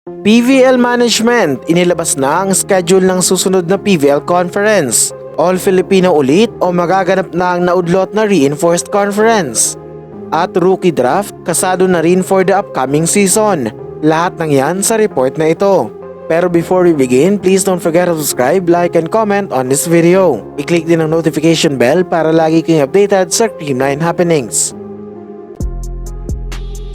PVL Management, inilabas na ang schedule ng susunod na PVL Conference. All Filipino ulit o magaganap na ang naudlot na Reinforced Conference. At Rookie Draft, kasado na rin for the upcoming season. Lahat ng yan sa report na ito. Pero before we begin, please don't forget to subscribe, like, and comment on this video. I-click din ang notification bell para lagi kayong updated sa Creamline happenings.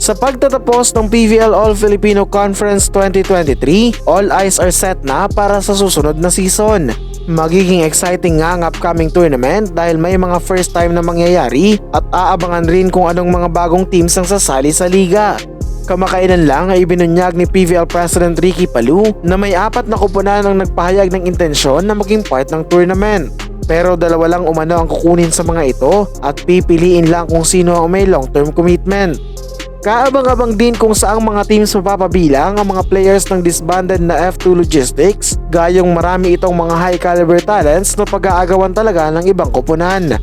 Sa pagtatapos ng PVL All-Filipino Conference 2023, all eyes are set na para sa susunod na season. Magiging exciting nga ang upcoming tournament dahil may mga first time na mangyayari at aabangan rin kung anong mga bagong teams ang sasali sa liga. Kamakailan lang ay ibinunyag ni PVL President Ricky Palou na may 4 na kupunan ang nagpahayag ng intensyon na maging part ng tournament. Pero 2 lang umano ang kukunin sa mga ito at pipiliin lang kung sino ang may long-term commitment. Kaabang-abang din kung saang mga teams mapapabilang ang mga players ng disbanded na F2 Logistics, gayong marami itong mga high caliber talents na pag-aagawan talaga ng ibang kupunan.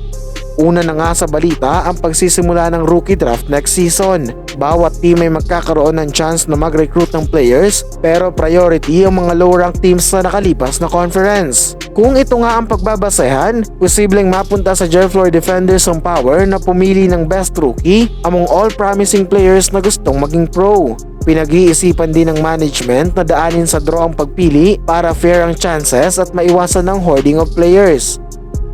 Una na nga sa balita ang pagsisimula ng rookie draft next season. Bawat team ay magkakaroon ng chance na mag-recruit ng players pero priority ang mga low-ranked teams na nakalipas na conference. Kung ito nga ang pagbabasehan, posibleng mapunta sa Jerflor Defenders ang power na pumili ng best rookie among all promising players na gustong maging pro. Pinag-iisipan din ng management na daanin sa draw ang pagpili para fair ang chances at maiwasan ng hoarding of players.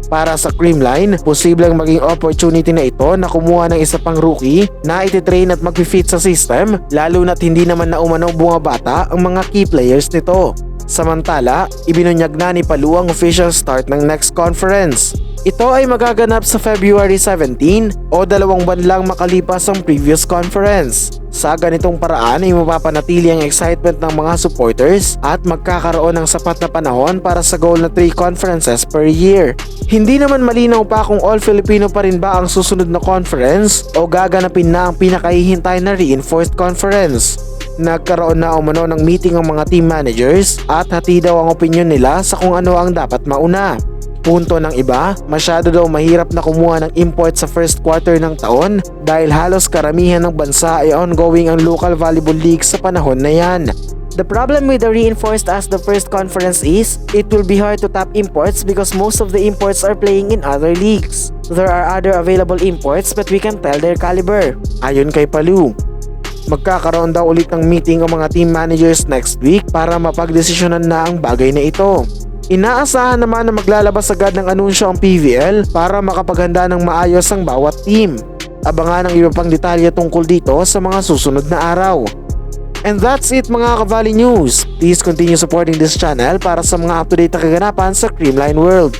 Para sa Creamline, posibleng maging opportunity na ito na kumuha ng isa pang rookie na ititrain at mag-fit sa system, lalo na't hindi naman na umanong bumabata ang mga key players nito. Samantala, ibinunyag na ni Palou ang official start ng next conference. Ito ay magaganap sa February 17 o 2 buwan lang makalipas ang previous conference. Sa ganitong paraan ay mapapanatili ang excitement ng mga supporters at magkakaroon ng sapat na panahon para sa goal na 3 conferences per year. Hindi naman malinaw pa kung all Filipino pa rin ba ang susunod na conference o gaganapin na ang pinakahihintay na Reinforced Conference. Nagkaroon na umano ng meeting ang mga team managers at hati daw ang opinion nila sa kung ano ang dapat mauna. Punto ng iba, masyado daw mahirap na kumuha ng import sa first quarter ng taon dahil halos karamihan ng bansa ay ongoing ang local volleyball league sa panahon na yan. The problem with the Reinforced as the first conference is, it will be hard to tap imports because most of the imports are playing in other leagues. There are other available imports but we can tell their caliber. Ayon kay Palou, magkakaroon daw ulit ng meeting ang mga team managers next week para mapagdesisyonan na ang bagay na ito. Inaasahan naman na maglalabas agad ng anunsyo ang PVL para makapaghanda ng maayos ang bawat team. Abangan ang iba pang detalye tungkol dito sa mga susunod na araw. And that's it mga Ka-Valley News. Please continue supporting this channel para sa mga up-to-date na kaganapan sa Creamline World.